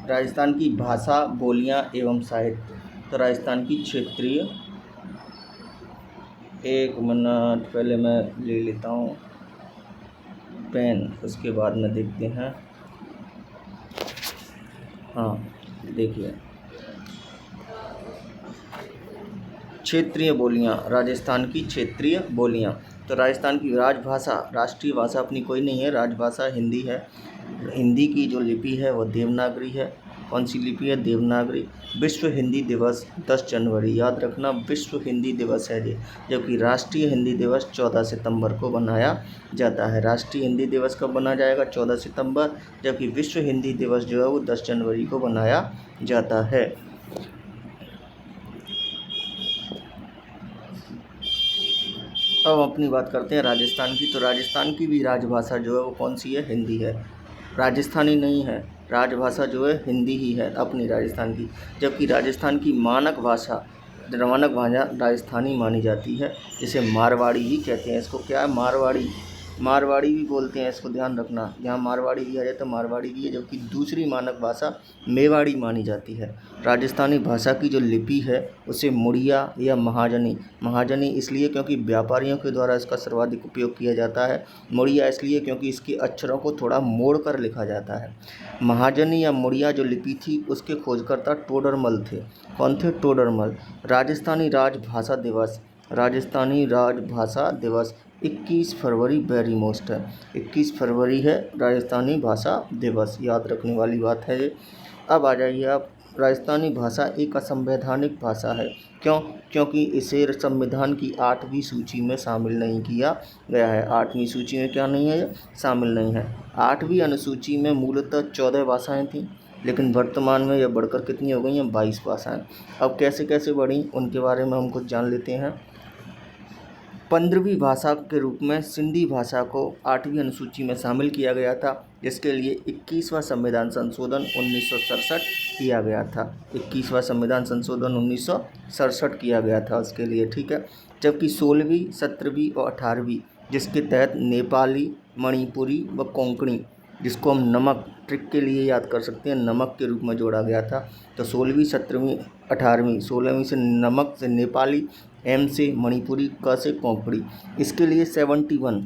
राजस्थान की भाषा, बोलियां एवं साहित्य। तो राजस्थान की क्षेत्रीय, एक मिनट पहले मैं ले लेता हूँ पेन, उसके बाद में देखते हैं। हाँ देखिए, क्षेत्रीय बोलियां, राजस्थान की क्षेत्रीय बोलियां। तो राजस्थान की राजभाषा, राष्ट्रीय भाषा अपनी कोई नहीं है, राजभाषा हिंदी है। हिंदी की जो लिपि है वो देवनागरी है। कौन सी लिपि है? देवनागरी। विश्व हिंदी दिवस 10 जनवरी, याद रखना विश्व हिंदी दिवस है ये, जबकि राष्ट्रीय हिंदी दिवस 14 सितंबर को मनाया जाता है। राष्ट्रीय हिंदी दिवस कब मनाया जाएगा? 14 सितंबर, जबकि विश्व हिंदी दिवस जो है वो 10 जनवरी को मनाया जाता है। अब हम अपनी बात करते हैं राजस्थान की। तो राजस्थान की भी राजभाषा जो है वो कौन सी है? हिंदी है। राजस्थानी नहीं है, राजभाषा जो है हिंदी ही है अपनी राजस्थान की। जबकि राजस्थान की मानक भाषा राजस्थानी मानी जाती है, जिसे मारवाड़ी ही कहते हैं। इसको क्या है? मारवाड़ी, मारवाड़ी भी बोलते हैं, इसको ध्यान रखना। यहाँ मारवाड़ी भी आ जाए तो मारवाड़ी भी है, जबकि दूसरी मानक भाषा मेवाड़ी मानी जाती है। राजस्थानी भाषा की जो लिपि है उसे मुड़िया या महाजनी, महाजनी इसलिए क्योंकि व्यापारियों के द्वारा इसका सर्वाधिक उपयोग किया जाता है। मुड़िया इसलिए क्योंकि इसके अक्षरों को थोड़ा मोड़ कर लिखा जाता है। महाजनी या मुड़िया जो लिपि थी उसके खोजकर्ता टोडरमल थे। कौन थे? टोडरमल। राजस्थानी राजभाषा दिवस, राजस्थानी राजभाषा दिवस 21 फरवरी वेरी मोस्ट है। 21 फरवरी है राजस्थानी भाषा दिवस, याद रखने वाली बात है ये। अब आ जाइए आप, राजस्थानी भाषा एक असंवैधानिक भाषा है। क्यों? क्योंकि इसे संविधान की 8वीं सूची में शामिल नहीं किया गया है। 8वीं सूची में क्या नहीं है? शामिल नहीं है। 8वीं अनुसूची में मूलतः 14 भाषाएँ थीं, लेकिन वर्तमान में यह बढ़कर कितनी हो गई हैं? 22 भाषाएँ। अब कैसे कैसे बढ़ी उनके बारे में हम कुछ जान लेते हैं। 15वीं भाषा के रूप में सिंधी भाषा को 8वीं अनुसूची में शामिल किया गया था, जिसके लिए 21वां संविधान संशोधन 1967 किया गया था। 21वां संविधान संशोधन 1967 किया गया था उसके लिए, ठीक है। जबकि 16वीं, 17वीं और 18वीं, जिसके तहत नेपाली, मणिपुरी व कोंकणी, जिसको हम नमक ट्रिक के लिए याद कर सकते हैं, नमक के रूप में जोड़ा गया था। तो 16वीं, 17वीं, 18वीं, 16वीं से नमक, से नेपाली, एम से मणिपुरी, क से कोंकणी, इसके लिए 71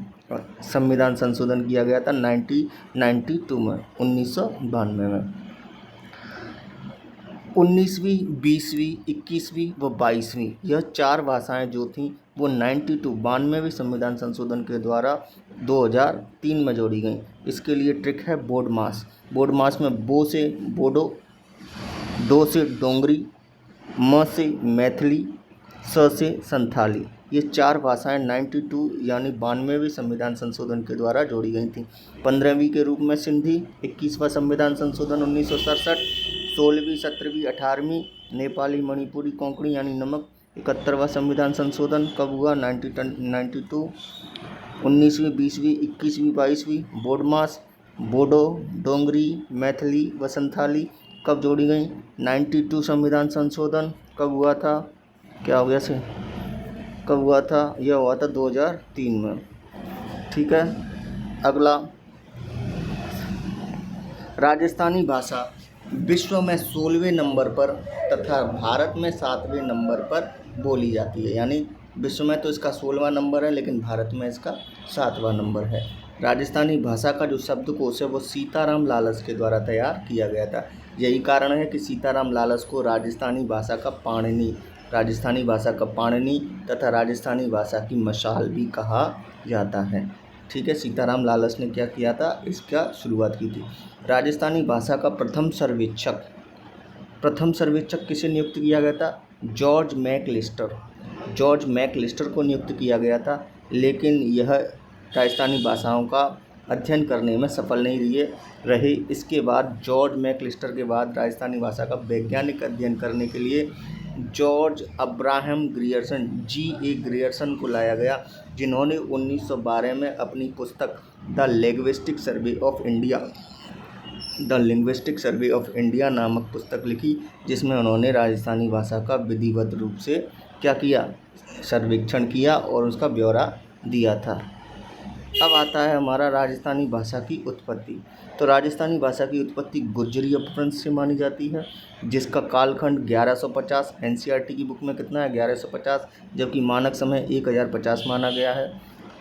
संविधान संशोधन किया गया था 1992 में, 1992 में। 19वीं, 20वीं, 21वीं व 22वीं, यह 4 भाषाएं जो थीं वो 92वें संविधान संशोधन के द्वारा 2003 में जोड़ी गई। इसके लिए ट्रिक है बोर्ड मास। बोर्ड मास में बो से बोडो, डो से डोंगरी, म से मैथिली, स से संथाली, ये 4 भाषाएं 92 यानी 92वें संविधान संशोधन के द्वारा जोड़ी गई थीं। 15वीं के रूप में सिंधी, 21वां संविधान संशोधन 1967, 16वीं, 17वीं, 18वीं नेपाली, मणिपुरी, कोंकणी यानी नमक, 71वां संविधान संशोधन कब हुआ? 1992। 19वीं, 20वीं, 21वीं, 22वीं बोडमास, बोडो, डोंगरी, मैथिली व संथाली कब जोड़ी गई? 92 संविधान संशोधन कब हुआ था? क्या हो गया से? कब हुआ था? यह हुआ था 2003 में, ठीक है। अगला, राजस्थानी भाषा विश्व में 16वें नंबर पर तथा भारत में 7वें नंबर पर बोली जाती है। यानी विश्व में तो इसका 16वां नंबर है, लेकिन भारत में इसका 7वां नंबर है। राजस्थानी भाषा का जो शब्दकोश है वो सीताराम लालस के द्वारा तैयार किया गया था। यही कारण है कि सीताराम लालस को राजस्थानी भाषा का पाणिनि, राजस्थानी भाषा का पाणिनि तथा राजस्थानी भाषा की मशाल भी कहा जाता है, ठीक है। सीताराम लालस ने क्या किया था? इसका शुरुआत की थी। राजस्थानी भाषा का प्रथम सर्वेक्षक किसे नियुक्त किया गया था? George McAllister. जॉर्ज मैकलिस्टर को नियुक्त किया गया था, लेकिन यह राजस्थानी भाषाओं का अध्ययन करने में सफल नहीं रहे। इसके बाद जॉर्ज मैकलिस्टर के बाद राजस्थानी भाषा का वैज्ञानिक अध्ययन करने के लिए George Abraham Grierson, G.A. Grierson को लाया गया, जिन्होंने 1912 में अपनी पुस्तक the linguistic survey of India नामक पुस्तक लिखी, जिसमें उन्होंने राजस्थानी भाषा का विधिवत रूप से क्या किया? सर्वेक्षण किया और उसका ब्यौरा दिया था। अब आता है हमारा राजस्थानी भाषा की उत्पत्ति। तो राजस्थानी भाषा की उत्पत्ति गुर्जरी अपभ्रंश से मानी जाती है, जिसका कालखंड 1150 एनसीईआरटी की बुक में कितना है 1150, जबकि मानक समय 1050 माना गया है।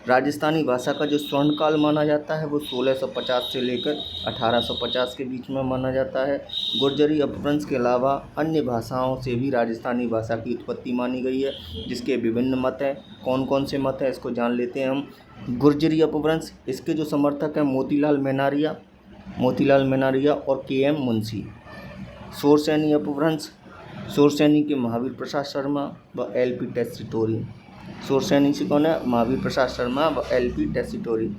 राजस्थानी भाषा का जो स्वर्णकाल माना जाता है वो 1650 से लेकर 1850 के बीच में माना जाता है। गुर्जरी अपभ्रंश के अलावा अन्य भाषाओं से भी राजस्थानी भाषा की उत्पत्ति मानी गई है, जिसके विभिन्न मत हैं। कौन कौन से मत हैं इसको जान लेते हैं हम। गुर्जरी अपभ्रंश, इसके जो समर्थक हैं मोतीलाल मेनारिया और के.एम. मुंशी। शोरसैनी अपभ्रंश, शोरसैनी के महावीर प्रसाद शर्मा व एल.पी. टेस्टिटोरी। शोरसैनी से कौन है? महावीर प्रसाद शर्मा व एल.पी. टेस्टिटोरी।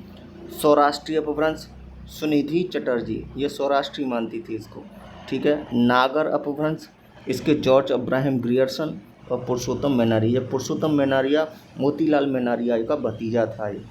सौराष्ट्रीय अपभ्रंश, सुनिधि चटर्जी, ये सौराष्ट्री मानती थी इसको, ठीक है। नागर अपभ्रंश, इसके जॉर्ज अब्राहम ग्रियर्सन और पुरुषोत्तम मेनारिया। पुरुषोत्तम मेनारिया मोतीलाल मेनारिया का भतीजा था ये,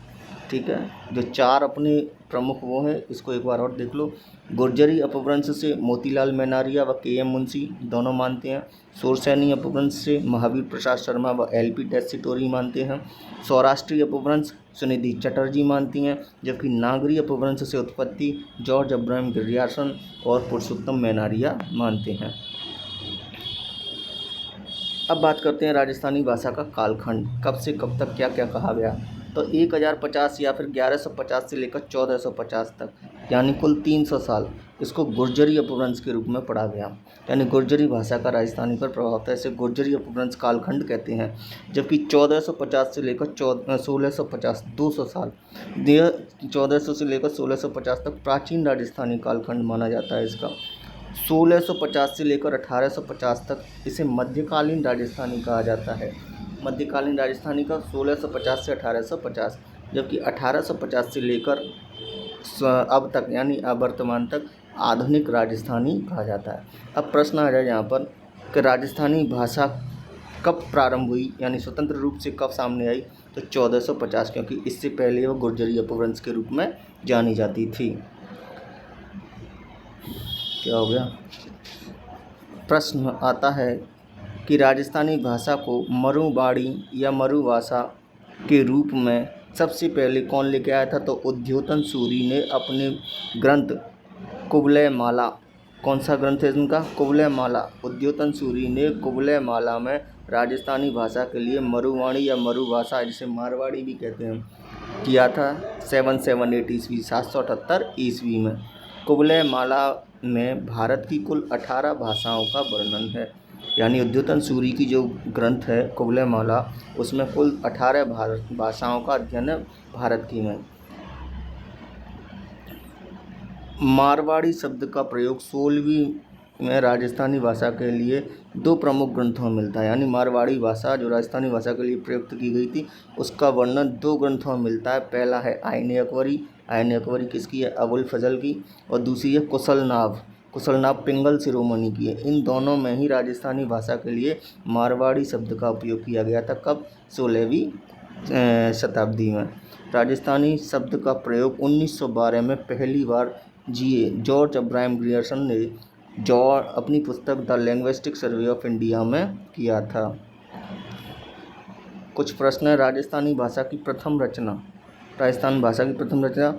ठीक है। जो चार अपने प्रमुख वो हैं, इसको एक बार और देख लो। गुर्जरी अपभ्रंश से मोतीलाल मेनारिया व के.एम. मुंशी दोनों मानते हैं। शोरसैनी अपभ्रंश से महावीर प्रसाद शर्मा व एल.पी. टेस्टिटोरी मानते हैं। सौराष्ट्रीय अपभ्रंश सुनिधि चटर्जी मानती हैं, जबकि नागरी अपभ्रंश से उत्पत्ति जॉर्ज अब्राहम ग्रियर्सन और पुरुषोत्तम मेनारिया मानते हैं। अब बात करते हैं राजस्थानी भाषा का कालखंड, कब से कब तक क्या क्या कहा गया। तो 1050 या फिर 1150 से लेकर 1450 तक, यानी कुल 300 साल इसको गुर्जरी अपभ्रंश के रूप में पढ़ा गया, यानी गुर्जरी भाषा का राजस्थानी पर प्रभाव था। इसे गुर्जरी अपभ्रंश कालखंड कहते हैं। जबकि 1450 से लेकर 1650 200 साल, 1400 से लेकर 1650 तक प्राचीन राजस्थानी कालखंड माना जाता है इसका। 1650 से लेकर 1850 तक इसे मध्यकालीन राजस्थानी कहा जाता है। मध्यकालीन राजस्थानी का 1650 से 1850, जबकि 1850 से लेकर अब तक यानी वर्तमान तक आधुनिक राजस्थानी कहा जाता है। अब प्रश्न आ जाए यहाँ पर कि राजस्थानी भाषा कब प्रारंभ हुई, यानी स्वतंत्र रूप से कब सामने आई। तो 1450, क्योंकि इससे पहले वो गुर्जरी अपभ्रंश के रूप में जानी जाती थी। क्या हो गया? प्रश्न आता है कि राजस्थानी भाषा को मरुवाड़ी या मरुभाषा के रूप में सबसे पहले कौन लेके आया था। तो उद्योतन सूरी ने अपने ग्रंथ कुवलय माला, कौन सा ग्रंथ है इनका? कुवलय माला। उद्योतन सूरी ने कुवलय माला में राजस्थानी भाषा के लिए मरुवाणी या मरुभाषा, जिसे मारवाड़ी भी कहते हैं, किया था 778 ईस्वी 778 ईस्वी में। कुवलय माला में भारत की कुल 18 भाषाओं का वर्णन है, यानी उद्योतन सूरी की जो ग्रंथ है कुवलय माला, उसमें कुल 18 भाषाओं का अध्ययन है भारत की में। मारवाड़ी शब्द का प्रयोग 16वीं में राजस्थानी भाषा के लिए दो प्रमुख ग्रंथों में मिलता है, यानी मारवाड़ी भाषा जो राजस्थानी भाषा के लिए प्रयुक्त की गई थी उसका वर्णन दो ग्रंथों में मिलता है। पहला है आईन अकबरी। आईन अकबरी किसकी है? अबुल फजल की। और दूसरी है कुशलनाभ पिंगल शिरोमणि की है। इन दोनों में ही राजस्थानी भाषा के लिए मारवाड़ी शब्द का उपयोग किया गया था। कब? 16वीं शताब्दी में। राजस्थानी शब्द का प्रयोग 1912 में पहली बार जॉर्ज अब्राहम ग्रियर्सन ने अपनी पुस्तक the linguistic survey of India में किया था। कुछ प्रश्न है। राजस्थानी भाषा की प्रथम रचना, राजस्थान भाषा की प्रथम रचना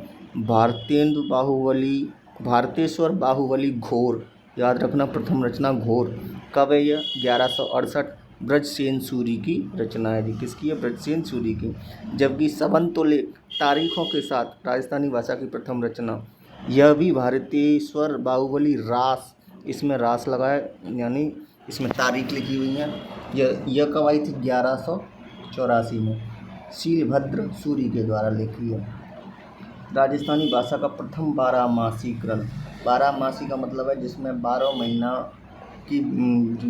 भारतेश्वर बाहुबली घोर, याद रखना प्रथम रचना घोर। कब है यह? 1168। ब्रजसेन सूरी की रचना है जी। किसकी है? ब्रजसेन सूरी की। जबकि सबंतोलेख तारीखों के साथ राजस्थानी भाषा की प्रथम रचना, यह भी भारतेश्वर बाहुबली रास, इसमें रास लगा है, यानी इसमें तारीख लिखी हुई है। यह कब आई थी? 1184 में शीलभद्र सूरी के द्वारा लिखी है। राजस्थानी भाषा का प्रथम 12मासी ग्रंथ, 12मासी का मतलब है जिसमें 12 महीना की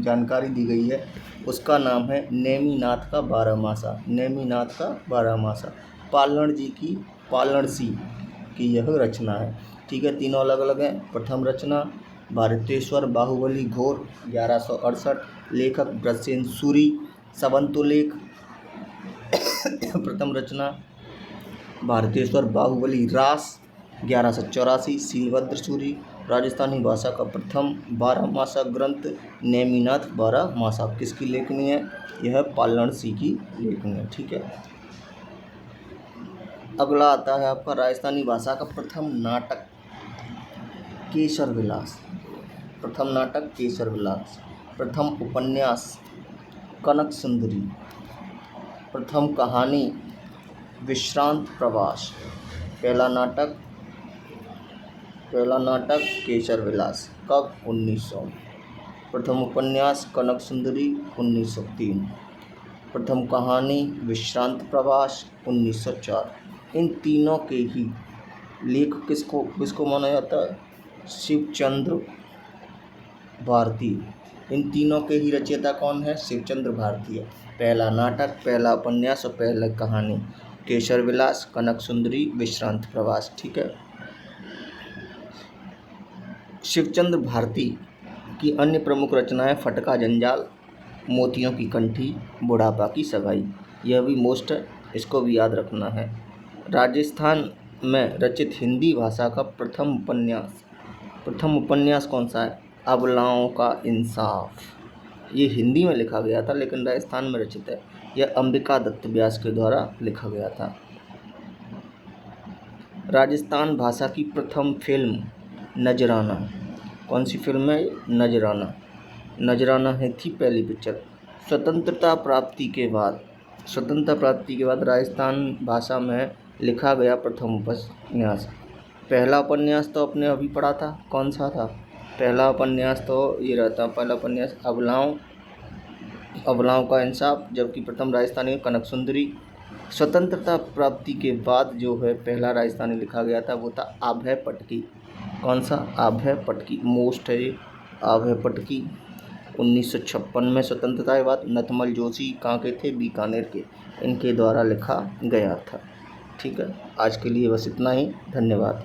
जानकारी दी गई है, उसका नाम है नेमिनाथ का 12मासा। नेमिनाथ का 12मासा पालण जी की पालणसी की यह रचना है, ठीक है। तीनों अलग अलग हैं। प्रथम रचना भारतेश्वर बाहुबली घोर 1168, लेखक ब्रजसेन सूरी। सबंतोलेख प्रथम रचना भारतेश्वर बाहुबली रास 1184, शीलभद्र सूरी। राजस्थानी भाषा का प्रथम 12मासा ग्रंथ नेमिनाथ 12मासा किसकी लेखनी है? यह पालण सी की लेखनी है, ठीक है। अगला आता है आपका राजस्थानी भाषा का प्रथम नाटक केसर विलास। प्रथम नाटक केसर विलास। प्रथम उपन्यास कनक सुंदरी। प्रथम कहानी विश्रांत प्रवास। पहला नाटक केसर विलास कब 1900। प्रथम उपन्यास कनक सुंदरी 1903। प्रथम कहानी विश्रांत प्रवास 1904। इन तीनों के ही लेखक किसको माना जाता है? शिवचंद्र भारती। इन तीनों के ही रचयिता कौन है? शिवचंद्र भारती। पहला नाटक, पहला उपन्यास और पहला कहानी केसर विलास, कनक सुंदरी, विश्रांत प्रवास। ठीक है। शिवचंद्र भारती की अन्य प्रमुख रचनाएं फटका जंजाल, मोतियों की कंठी, बुढ़ापा की सगाई। यह भी मोस्ट है, इसको भी याद रखना है। राजस्थान में रचित हिंदी भाषा का प्रथम उपन्यास कौन सा है? अबलाओं का इंसाफ। ये हिंदी में लिखा गया था लेकिन राजस्थान में रचित है। यह अंबिका दत्त व्यास के द्वारा लिखा गया था। राजस्थान भाषा की प्रथम फिल्म नजराना। कौन सी फिल्म है? नजराना है थी पहली पिक्चर। स्वतंत्रता प्राप्ति के बाद राजस्थान भाषा में लिखा गया प्रथम उपन्यास। पहला उपन्यास तो आपने अभी पढ़ा था, कौन सा था? पहला उपन्यास तो ये रहता, पहला उपन्यास अबलाओं का इंसाफ, जबकि प्रथम राजस्थानी कनक सुंदरी। स्वतंत्रता प्राप्ति के बाद जो है पहला राजस्थानी लिखा गया था वो था आभय पटकी। कौन सा? आभय पटकी। मोस्ट है ये आभय पटकी। 1956 में स्वतंत्रता के बाद नथमल जोशी कहाँ के थे? बीकानेर के। इनके द्वारा लिखा गया था। ठीक है, आज के लिए बस इतना ही। धन्यवाद।